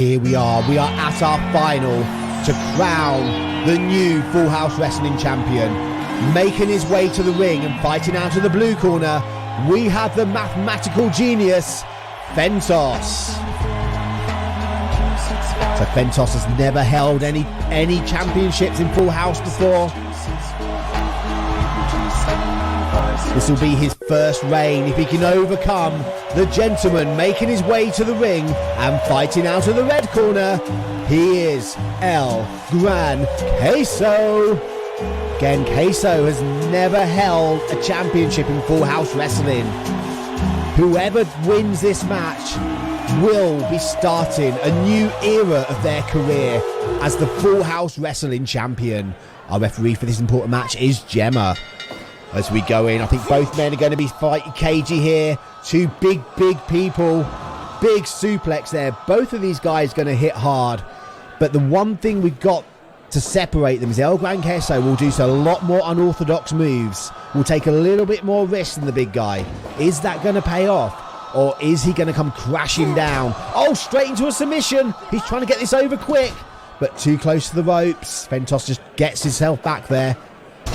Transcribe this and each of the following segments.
Here we are at our final to crown the new Full House Wrestling champion. Making his way to the ring and fighting out of the blue corner, we have the mathematical genius, Fentos. So Fentos has never held any championships in Full House before. This will be his first reign if he can overcome the gentleman making his way to the ring and fighting out of the red corner. He is El Gran Queso. Again, Queso has never held a championship in Full House Wrestling. Whoever wins this match will be starting a new era of their career as the Full House Wrestling champion. Our referee for this important match is Gemma. As we go in, I think both men are going to be fighting cagey here. Two big people. Big suplex there. Both of these guys going to hit hard. But the one thing we've got to separate them is El Gran Queso will do so a lot more unorthodox moves. Will take a little bit more risk than the big guy. Is that going to pay off? Or is he going to come crashing down? Oh, straight into a submission. He's trying to get this over quick. But too close to the ropes. Fentos just gets himself back there.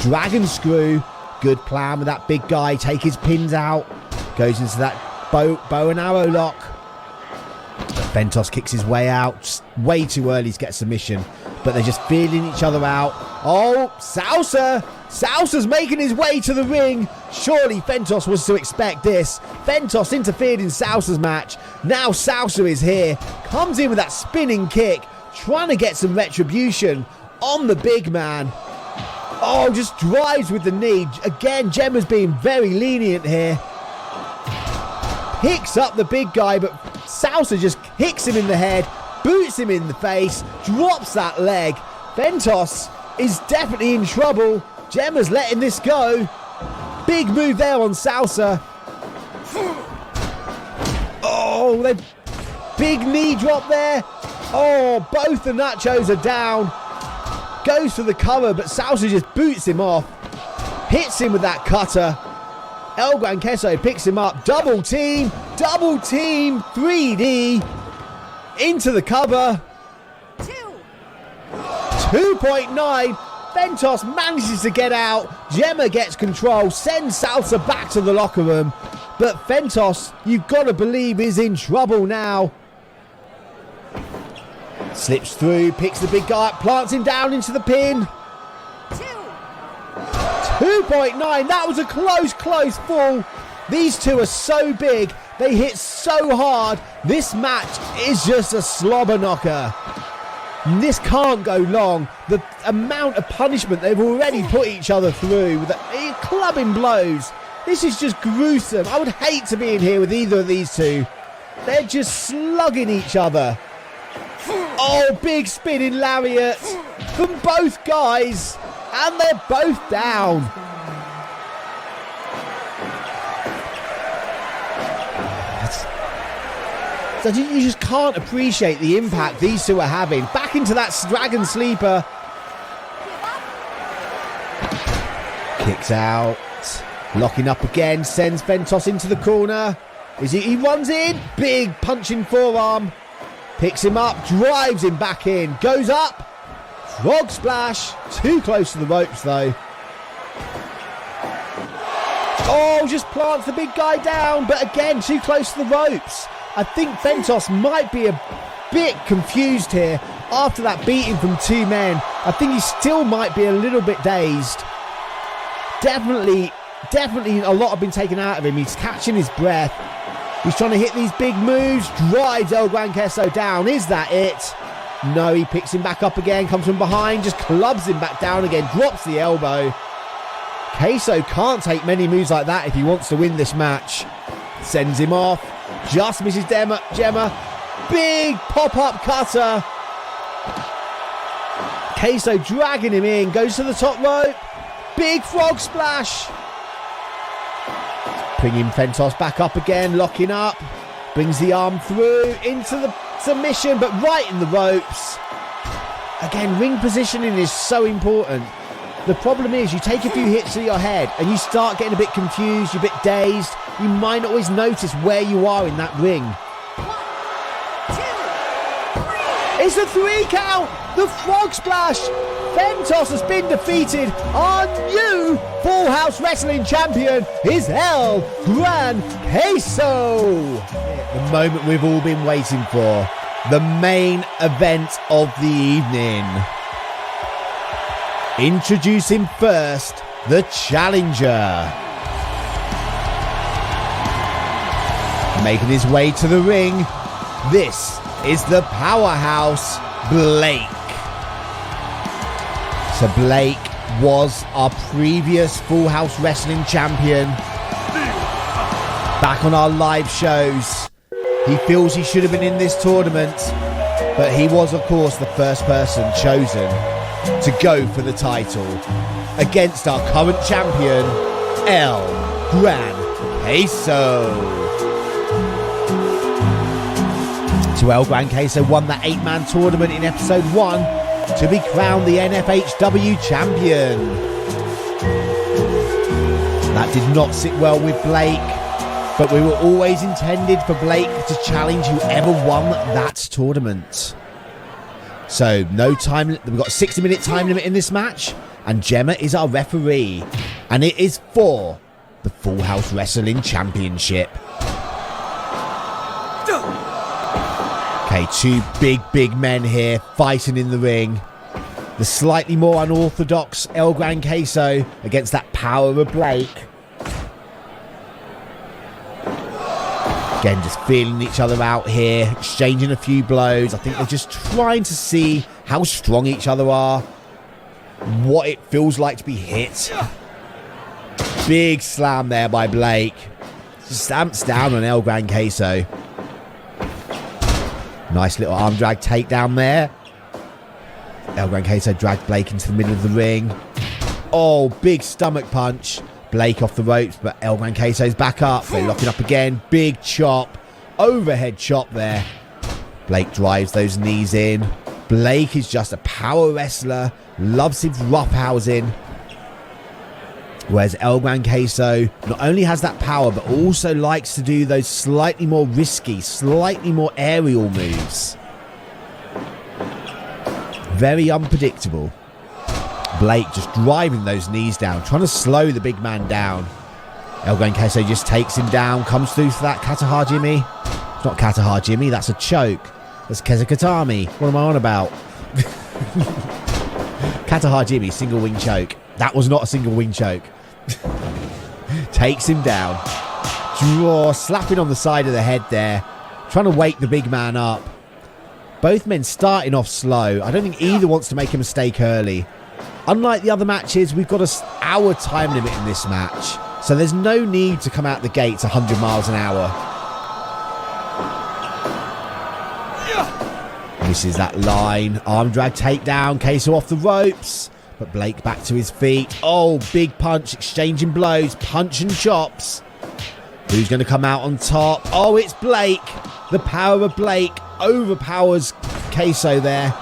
Dragon screw. Good plan with that big guy. Take his pins out. Goes into that bow and arrow lock. Fentos kicks his way out. Just way too early to get a submission. But they're just feeling each other out. Oh, Salsa. Salsa's making his way to the ring. Surely Fentos was to expect this. Fentos interfered in Salsa's match. Now Salsa is here. Comes in with that spinning kick. Trying to get some retribution on the big man. Oh, just drives with the knee. Again, Gemma's being very lenient here. Picks up the big guy, but Salsa just hits him in the head, boots him in the face, drops that leg. Fentos is definitely in trouble. Gemma's letting this go. Big move there on Salsa. Oh, the big knee drop there. Oh, both the nachos are down. Goes for the cover, but Salsa just boots him off. Hits him with that cutter. El Gran Queso picks him up. Double team, 3D. Into the cover. 2.9. Fentos manages to get out. Gemma gets control, sends Salsa back to the locker room. But Fentos, you've got to believe, is in trouble now. Slips through, picks the big guy up, plants him down into the pin. 2.9. That was a close fall. These two are so big. They hit so hard. This match is just a slobber knocker. This can't go long. The amount of punishment they've already put each other through with the clubbing blows. This is just gruesome. I would hate to be in here with either of these two. They're just slugging each other. Oh, big spinning lariat from both guys. And they're both down. So you just can't appreciate the impact these two are having. Back into that dragon sleeper. Kicks out. Locking up again. Sends Fentos into the corner. He runs in. Big punching forearm. Picks him up. Drives him back in. Goes up. Frog splash. Too close to the ropes though. Oh, just plants the big guy down. But again, too close to the ropes. I think Fentos might be a bit confused here after that beating from two men. I think he still might be a little bit dazed. Definitely a lot have been taken out of him. He's catching his breath. He's trying to hit these big moves. Drives El Gran Queso down. Is that it? No, he picks him back up again. Comes from behind. Just clubs him back down again. Drops the elbow. Queso can't take many moves like that if he wants to win this match. Sends him off. Just misses Gemma. Big pop-up cutter. Queso dragging him in. Goes to the top rope. Big frog splash. Bringing Fentos back up again. Locking up. Brings the arm through. Into the submission, but right in the ropes. Again, ring positioning is so important. The problem is you take a few hits to your head and you start getting a bit confused, you're a bit dazed. You might not always notice where you are in that ring. 1, 2, 3. It's a 3 count. The frog splash. Fentos has been defeated. Our new Full House Wrestling champion is El Gran Queso. The moment we've all been waiting for. The main event of the evening. Introducing first, the challenger. Making his way to the ring, this is the powerhouse, Blake. So Blake was our previous Full House Wrestling champion. Back on our live shows, he feels he should have been in this tournament, but he was, of course, the first person chosen to go for the title against our current champion, El Gran Queso. So El Gran Queso won that 8-man tournament in episode 1 to be crowned the N-FHW champion. That did not sit well with Blake, but we were always intended for Blake to challenge whoever won that tournament. So no time, we've got a 60-minute time limit in this match, and Gemma is our referee, and it is for the Full House Wrestling Championship. Okay, two big men here fighting in the ring. The slightly more unorthodox El Gran Queso against that power of Blake. Again, just feeling each other out here, exchanging a few blows. I think they're just trying to see how strong each other are, what it feels like to be hit. Big slam there by Blake. Stamps down on El Gran Queso. Nice little arm drag takedown there. El Gran Queso dragged Blake into the middle of the ring. Oh, big stomach punch. Blake off the ropes, but El Gran Queso's back up. They're locking up again. Big chop. Overhead chop there. Blake drives those knees in. Blake is just a power wrestler. Loves his roughhousing. Whereas El Gran Queso not only has that power, but also likes to do those slightly more risky, slightly more aerial moves. Very unpredictable. Blake just driving those knees down, trying to slow the big man down. El Gran Queso just takes him down, comes through for that Kataha Jimmy. It's not Kataha Jimmy, that's a choke. That's Kezakatami. What am I on about? Kataha Jimmy, single wing choke. That was not a single wing choke. Takes him down. Draw, slapping on the side of the head there. Trying to wake the big man up. Both men starting off slow. I don't think either wants to make a mistake early. Unlike the other matches, we've got an hour time limit in this match. So there's no need to come out the gates 100 miles an hour. Misses that line. Arm drag takedown. Queso off the ropes. But Blake back to his feet. Oh, big punch. Exchanging blows. Punch and chops. Who's going to come out on top? Oh, it's Blake. The power of Blake overpowers Queso there.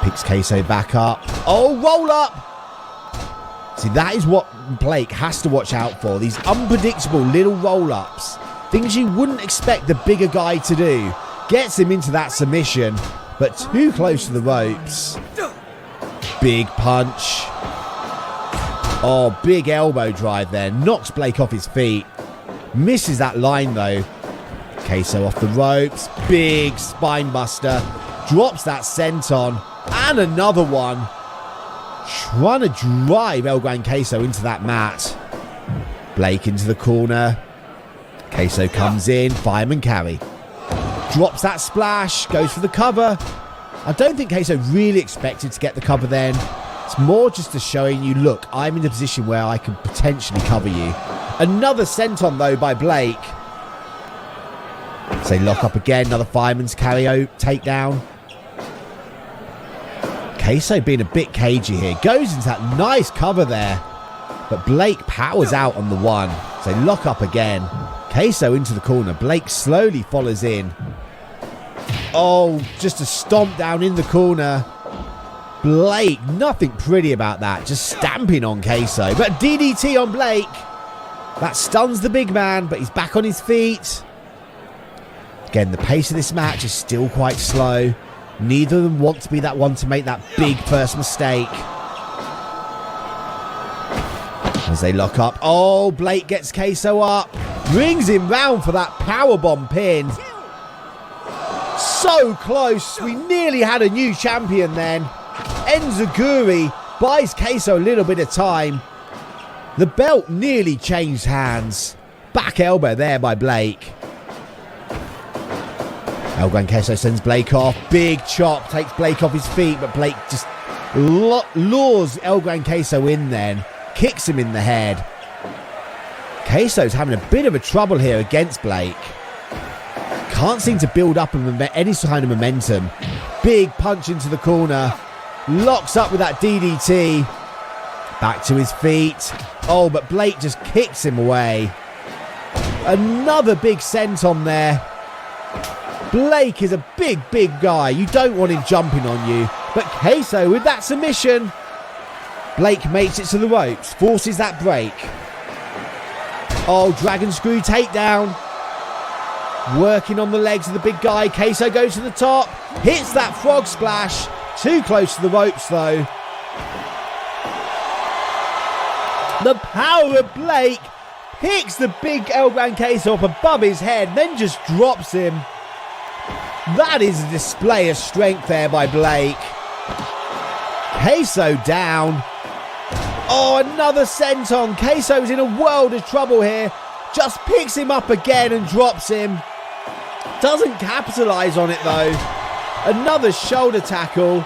Picks Queso back up. Oh, roll up. See, that is what Blake has to watch out for. These unpredictable little roll-ups. Things you wouldn't expect the bigger guy to do. Gets him into that submission, but too close to the ropes. Big punch. Oh, big elbow drive there. Knocks Blake off his feet. Misses that line though. Queso off the ropes. Big spine buster. Drops that senton. And another one. Trying to drive El Gran Queso into that mat. Blake into the corner. Queso comes in. Fireman carry. Drops that splash. Goes for the cover. I don't think Queso really expected to get the cover then. It's more just to showing you, look, I'm in a position where I can potentially cover you. Another senton though by Blake. So they lock up again. Another fireman's carry takedown. Queso being a bit cagey here. Goes into that nice cover there. But Blake powers out on the one. So they lock up again. Queso into the corner. Blake slowly follows in. Oh, just a stomp down in the corner. Blake, nothing pretty about that. Just stamping on Queso. But DDT on Blake. That stuns the big man, but he's back on his feet. Again, the pace of this match is still quite slow. Neither of them want to be that one to make that big first mistake. As they lock up. Oh, Blake gets Queso up. Brings him round for that powerbomb pin. So close. We nearly had a new champion then. Enziguri buys Queso a little bit of time. The belt nearly changed hands. Back elbow there by Blake. El Gran Queso sends Blake off. Big chop takes Blake off his feet, but Blake just lures El Gran Queso in then. Kicks him in the head. Queso's having a bit of a trouble here against Blake. Can't seem to build up any kind of momentum. Big punch into the corner. Locks up with that DDT. Back to his feet. Oh, but Blake just kicks him away. Another big senton there. Blake is a big, big guy. You don't want him jumping on you. But Queso with that submission. Blake makes it to the ropes. Forces that break. Oh, dragon screw takedown. Working on the legs of the big guy. Queso goes to the top. Hits that frog splash. Too close to the ropes though. The power of Blake. Picks the big El Gran Queso up above his head. Then just drops him. That is a display of strength there by Blake. Queso down. Oh, another senton. Queso's in a world of trouble here. Just picks him up again and drops him. Doesn't capitalise on it though. Another shoulder tackle.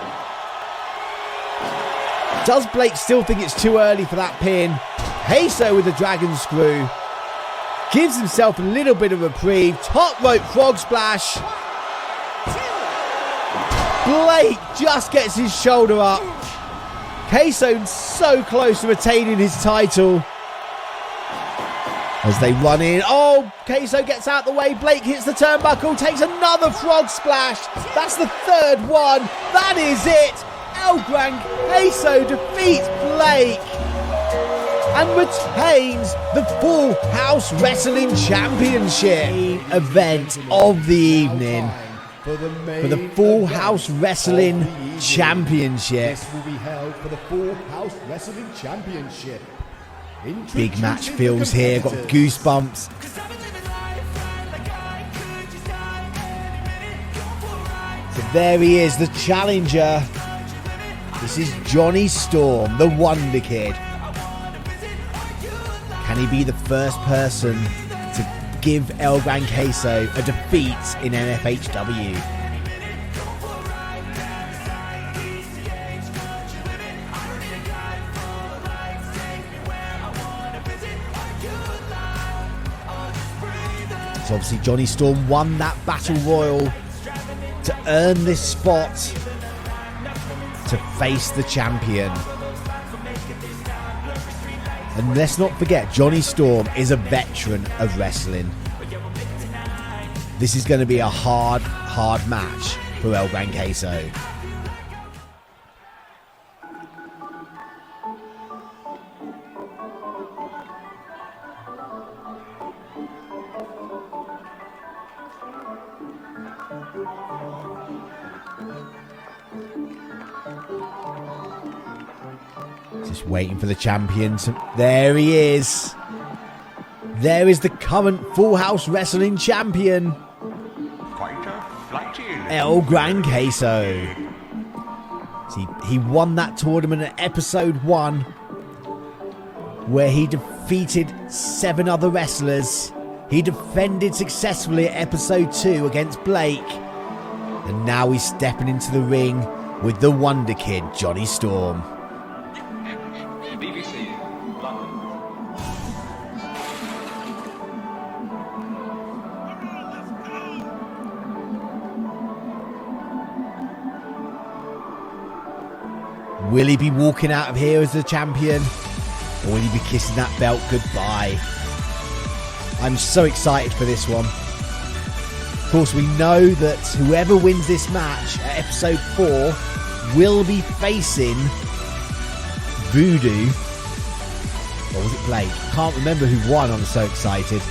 Does Blake still think it's too early for that pin? Queso with the dragon screw. Gives himself a little bit of reprieve. Top rope frog splash. Blake just gets his shoulder up. Queso so close to retaining his title. As they run in. Oh, Queso gets out the way. Blake hits the turnbuckle. Takes another frog splash. That's the third one. That is it. El Gran Queso defeats Blake. And retains the Full House Wrestling Championship. Main event of the evening. For the Full House Wrestling Championship. This will be held for the Full House Wrestling Championship. Big match feels here, got goosebumps. So there he is, the challenger. This is Jonny Storm, the Wonder Kid. Can he be the first person to give El Gran Queso a defeat in N-FHW? So obviously Jonny Storm won that Battle Royal to earn this spot to face the champion. And let's not forget, Jonny Storm is a veteran of wrestling. This is going to be a hard match for El Gran Queso. Just waiting for the champion to... There he is. There is the current Full House Wrestling Champion. El Gran Queso. See, he won that tournament at episode 1, where he defeated 7 other wrestlers. He defended successfully at episode 2 against Blake. And now he's stepping into the ring with the Wonder Kid, Jonny Storm. Will he be walking out of here as the champion? Or will he be kissing that belt goodbye? I'm so excited for this one. Of course, we know that whoever wins this match at episode 4 will be facing Voodoo. Or was it Blake? Can't remember who won. I'm so excited.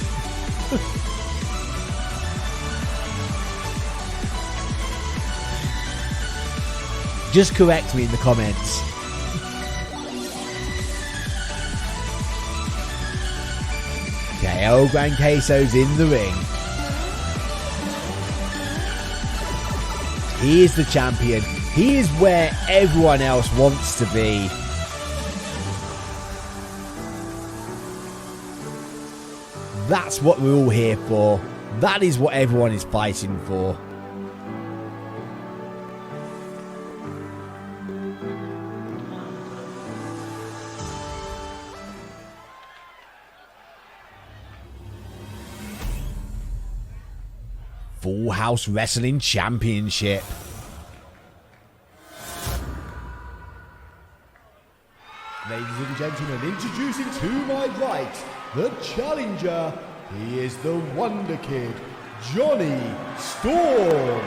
Just correct me in the comments. Okay, El Gran Queso's in the ring. He is the champion. He is where everyone else wants to be. That's what we're all here for. That is what everyone is fighting for. Full House Wrestling Championship. Ladies and gentlemen, introducing to my right, the challenger. He is the Wonder Kid, Jonny Storm.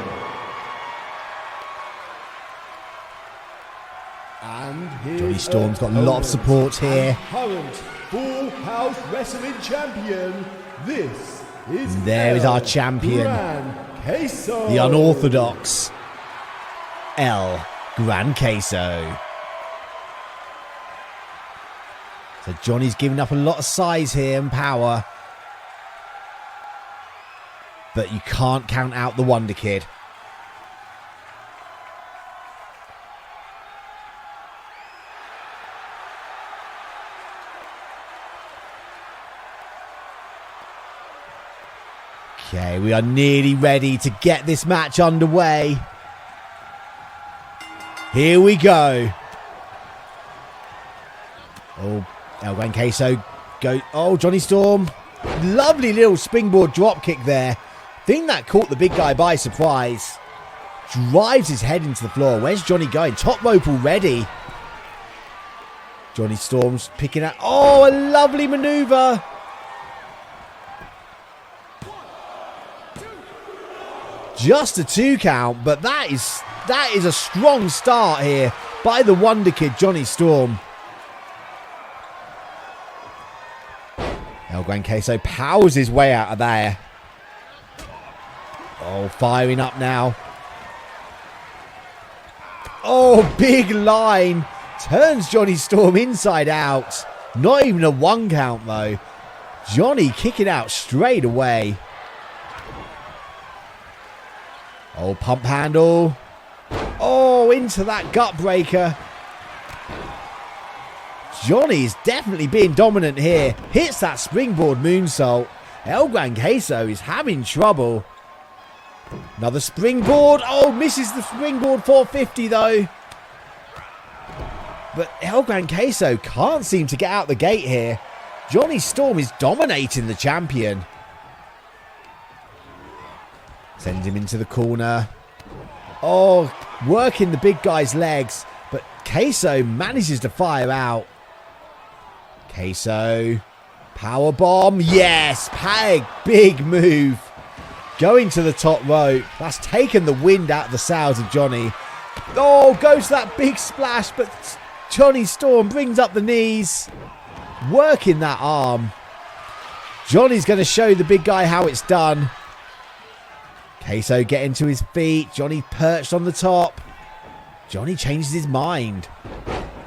And Jonny Storm's got a lot of support here. Current Full House Wrestling Champion. This is There is our champion. Gran Queso. The unorthodox El Gran Queso. So Johnny's giving up a lot of size here and power. But you can't count out the Wonder Kid. Okay, we are nearly ready to get this match underway. Here we go. Oh, El Gran Queso go. Oh, Jonny Storm. Lovely little springboard drop kick there. Think that caught the big guy by surprise. Drives his head into the floor. Where's Johnny going? Top rope already. Jonny Storm's picking out. Oh, a lovely maneuver. Just a 2 count, but that is a strong start here by the Wonder Kid, Jonny Storm. El Gran Queso powers his way out of there. Oh, firing up now. Oh, big line. Turns Jonny Storm inside out. Not even a 1 count, though. Johnny kicking out straight away. Oh, pump handle. Oh, into that gut breaker. Johnny's definitely being dominant here. Hits that springboard moonsault. El Gran Queso is having trouble. Another springboard. Oh, misses the springboard 450 though. But El Gran Queso can't seem to get out the gate here. Jonny Storm is dominating the champion. Sends him into the corner. Oh, working the big guy's legs. But Queso manages to fire out. Queso. Power bomb. Yes. Big move. Going to the top rope. That's taken the wind out of the sails of Johnny. Oh, goes to that big splash. But Jonny Storm brings up the knees. Working that arm. Johnny's going to show the big guy how it's done. Queso getting to his feet. Johnny perched on the top. Johnny changes his mind.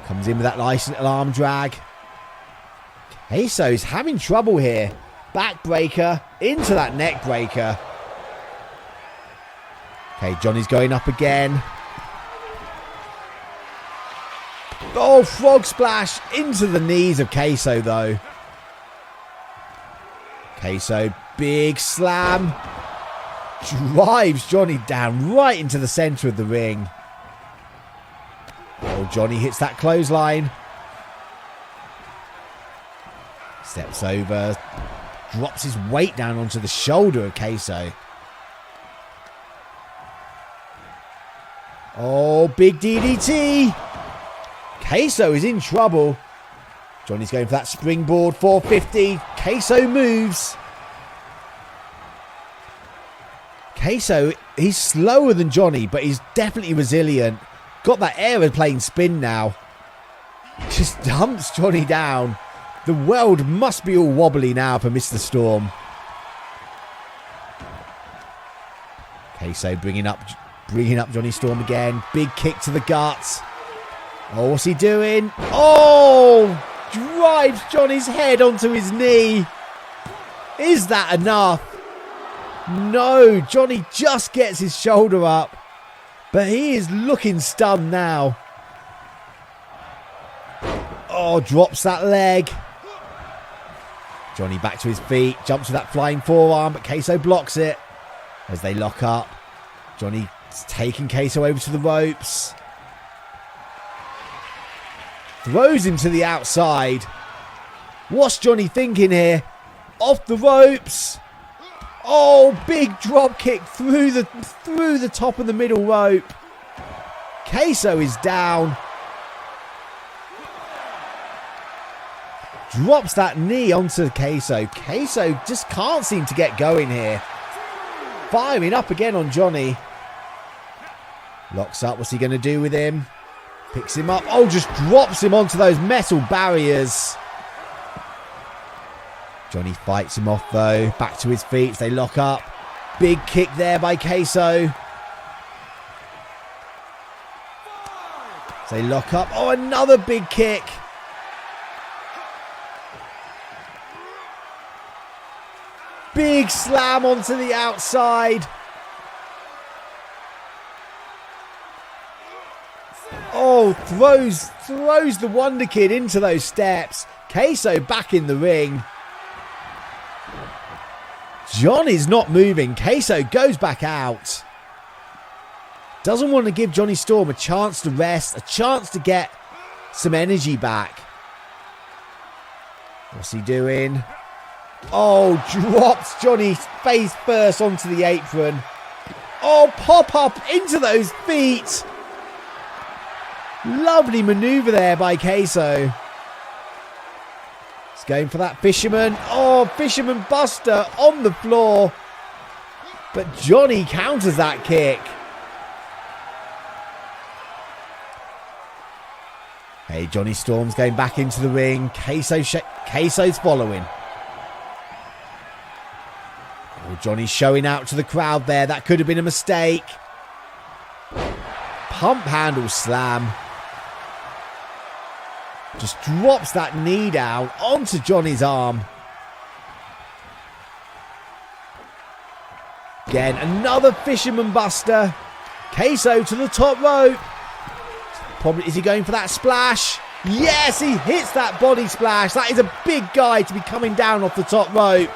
Comes in with that nice little arm drag. Queso's having trouble here. Backbreaker into that neck breaker. Okay, Johnny's going up again. Oh, frog splash into the knees of Queso though. Queso, big slam. Drives Johnny down right into the center of the ring. Oh, Johnny hits that clothesline. Steps over. Drops his weight down onto the shoulder of Queso. Oh, big DDT. Queso is in trouble. Johnny's going for that springboard 450. Queso moves. Queso, he's slower than Johnny, but he's definitely resilient. Got that aeroplane spin now. Just dumps Johnny down. The world must be all wobbly now for Mr. Storm. Queso bringing up Bringing up Jonny Storm again. Big kick to the guts. Oh, what's he doing? Oh! Drives Johnny's head onto his knee. Is that enough? No, Jonny just gets his shoulder up. But he is looking stunned now. Oh, drops that leg. Jonny back to his feet. Jumps with that flying forearm, but Queso blocks it. As they lock up. Jonny's taking Queso over to the ropes. Throws him to the outside. What's Jonny thinking here? Off the ropes. Oh, big drop kick through the top of the middle rope. Queso is down. Drops that knee onto Queso. Queso just can't seem to get going here. Firing up again on Jonny. Locks up. What's he going to do with him? Picks him up. Oh, just drops him onto those metal barriers. Jonny fights him off though. Back to his feet. They lock up. Big kick there by Queso. They lock up. Oh, another big kick. Big slam onto the outside. Oh, throws the Wonder Kid into those steps. Queso back in the ring. Jonny's not moving. Queso goes back out. Doesn't want to give Jonny Storm a chance to rest, a chance to get some energy back. What's he doing? Oh, drops Jonny face first onto the apron. Oh, pop up into those feet. Lovely maneuver there by Queso. He's going for that fisherman. Oh, fisherman buster on the floor. But Jonny counters that kick. Hey, Jonny Storm's going back into the ring. Queso's following. Oh, Jonny's showing out to the crowd there. That could have been a mistake. Pump handle slam. Just drops that knee down onto Jonny's arm. Again, another fisherman buster. Queso to the top rope. Probably, is he going for that splash? Yes, he hits that body splash. That is a big guy to be coming down off the top rope.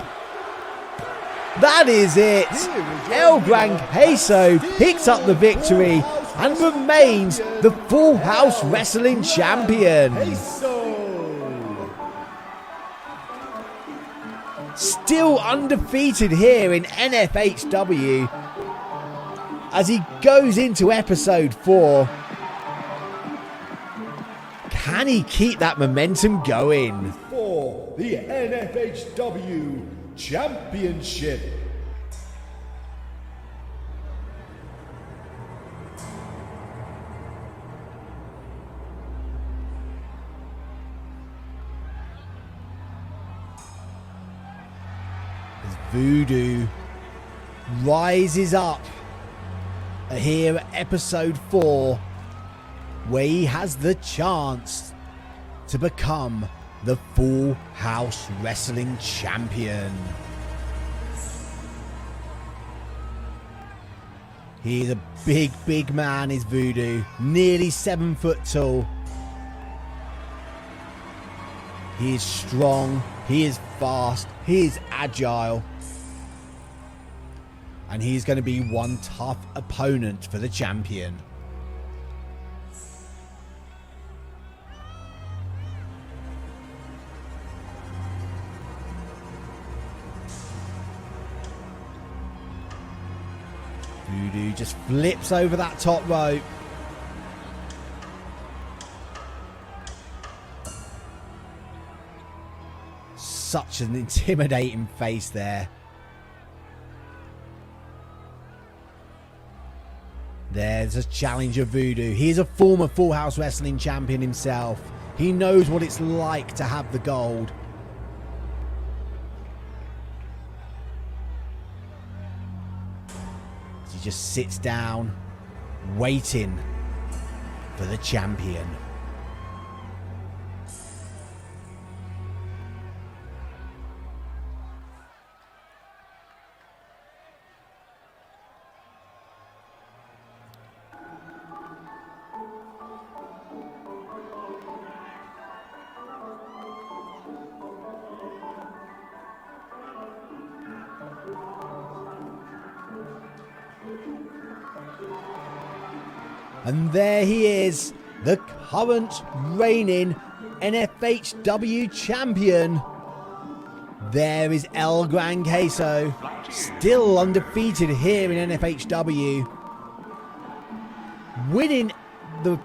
That is it. El Gran Queso picks up the victory and remains the Full House Wrestling Champion. Still undefeated here in N-FHW as he goes into episode 4. Can he keep that momentum going? For the N-FHW Championship. Voodoo rises up here at episode 4, where he has the chance to become the Full House Wrestling Champion. He's a big man, is Voodoo. Nearly 7 foot tall. He is strong. He is fast. He is agile. And he's going to be one tough opponent for the champion. Voodoo just flips over that top rope. Such an intimidating face there. There's a challenger, Voodoo. He is a former Full House Wrestling Champion himself. He knows what it's like to have the gold. He just sits down, waiting for the champion. And there he is, the current reigning N-FHW champion. There is El Gran Queso, still undefeated here in N-FHW. Winning the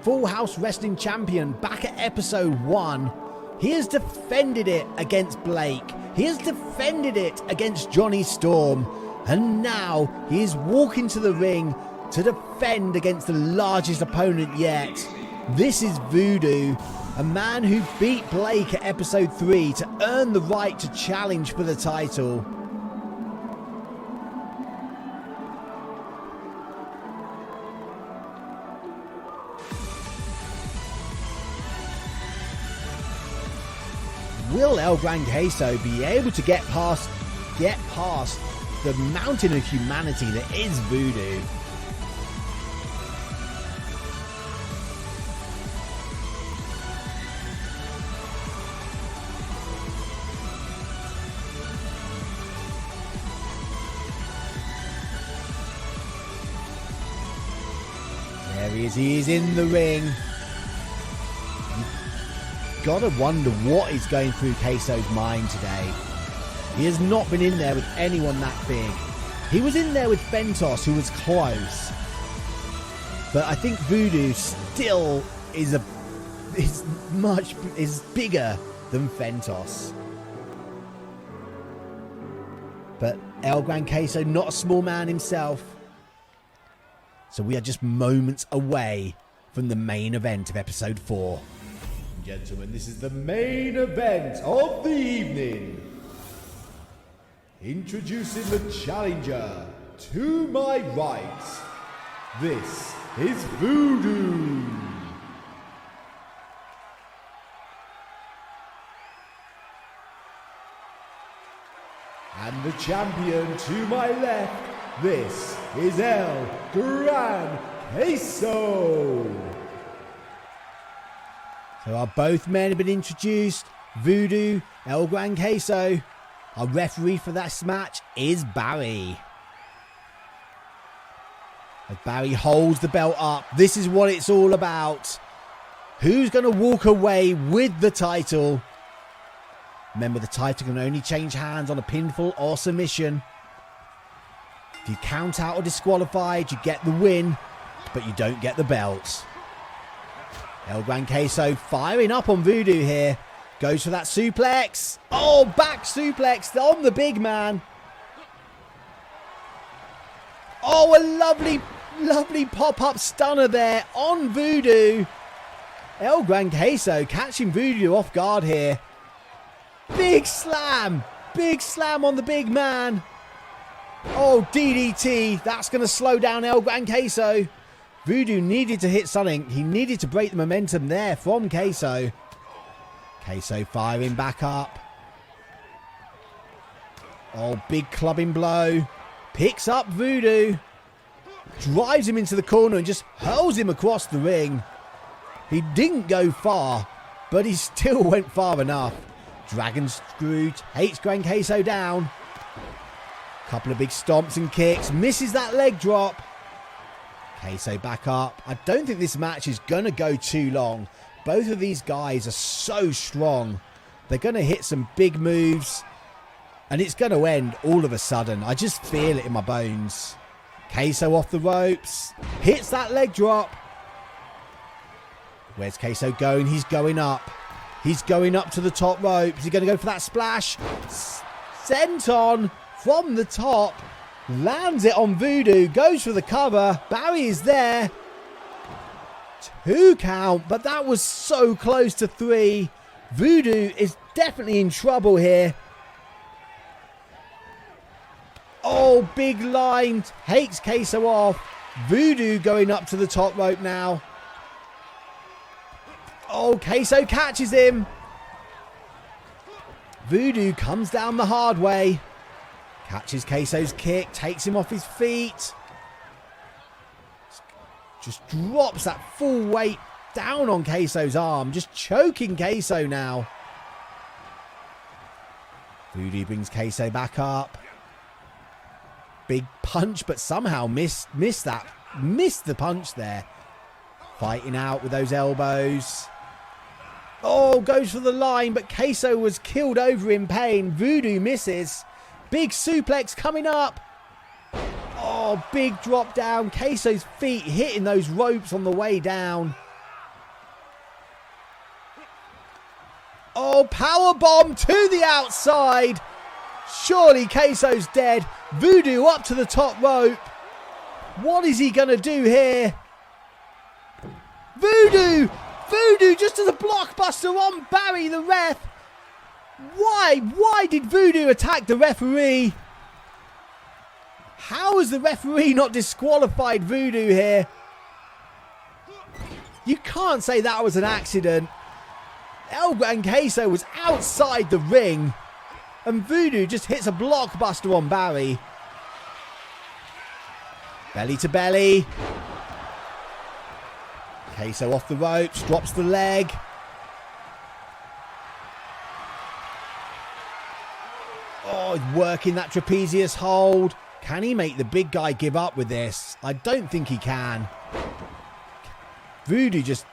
Full House Wrestling Champion back at episode 1. He has defended it against Blake. He has defended it against Jonny Storm. And now he is walking to the ring to defend against the largest opponent yet. This is Voodoo, a man who beat Blake at episode 3 to earn the right to challenge for the title. Will El Gran Queso be able to get past the mountain of humanity that is Voodoo? There he is. He is in the ring. You've got to wonder what is going through Queso's mind today. He has not been in there with anyone that big. He was in there with Fentos, who was close. But I think Voodoo still is bigger than Fentos. But El Gran Queso, not a small man himself. So we are just moments away from the main event of episode 4. Gentlemen, this is the main event of the evening. Introducing the challenger to my right. This is Voodoo. And the champion to my left. This is El Gran Queso. So our both men have been introduced. Voodoo, El Gran Queso. Our referee for that match is Barry. As Barry holds the belt up, this is what it's all about. Who's going to walk away with the title? Remember, the title can only change hands on a pinfall or submission. If you count out or disqualified, you get the win, but you don't get the belt. El Gran Queso firing up on Voodoo here. Goes for that suplex. Oh, back suplex on the big man. Oh, a lovely, lovely pop-up stunner there on Voodoo. El Gran Queso catching Voodoo off guard here. Big slam. Big slam on the big man. Oh, DDT. That's going to slow down El Gran Queso. Voodoo needed to hit something. He needed to break the momentum there from Queso. Queso firing back up. Oh, big clubbing blow. Picks up Voodoo. Drives him into the corner and just hurls him across the ring. He didn't go far, but he still went far enough. Dragon screw takes Gran Queso down. Couple of big stomps and kicks. Misses that leg drop. Queso back up. I don't think this match is going to go too long. Both of these guys are so strong. They're going to hit some big moves. And it's going to end all of a sudden. I just feel it in my bones. Queso off the ropes. Hits that leg drop. Where's Queso going? He's going up. He's going up to the top rope. Is he going to go for that splash? Senton from the top. Lands it on Voodoo. Goes for the cover. Barry is there. 2 count. But that was so close to 3. Voodoo is definitely in trouble here. Oh, big line. Takes Queso off. Voodoo going up to the top rope now. Oh, Queso catches him. Voodoo comes down the hard way. Catches Queso's kick, takes him off his feet. Just drops that full weight down on Queso's arm. Just choking Queso now. Voodoo brings Queso back up. Big punch, but somehow missed the punch there. Fighting out with those elbows. Oh, goes for the line, but Queso was killed over in pain. Voodoo misses. Big suplex coming up. Oh, big drop down. Queso's feet hitting those ropes on the way down. Oh, powerbomb to the outside. Surely Queso's dead. Voodoo up to the top rope. What is he going to do here? Voodoo! Voodoo just as a blockbuster on Barry the ref. Why? Why did Voodoo attack the referee? How has the referee not disqualified Voodoo here? You can't say that was an accident. El Gran Queso was outside the ring. And Voodoo just hits a blockbuster on Barry. Belly to belly. Queso off the ropes, drops the leg. Oh, he's working that trapezius hold. Can he make the big guy give up with this? I don't think he can. Voodoo just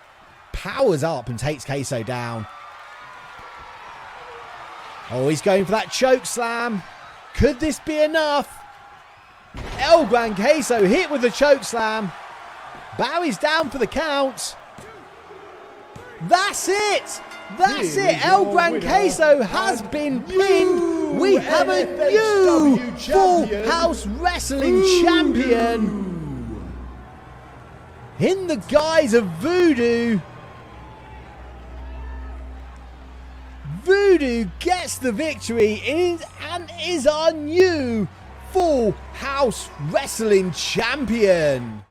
powers up and takes Queso down. Oh, he's going for that choke slam. Could this be enough? El Gran Queso hit with the choke slam. Barry's down for the count. That's it. That's it. El Gran Queso has been pinned. We have a new Full House Wrestling champion in the guise of Voodoo. Voodoo gets the victory and is our new Full House Wrestling champion.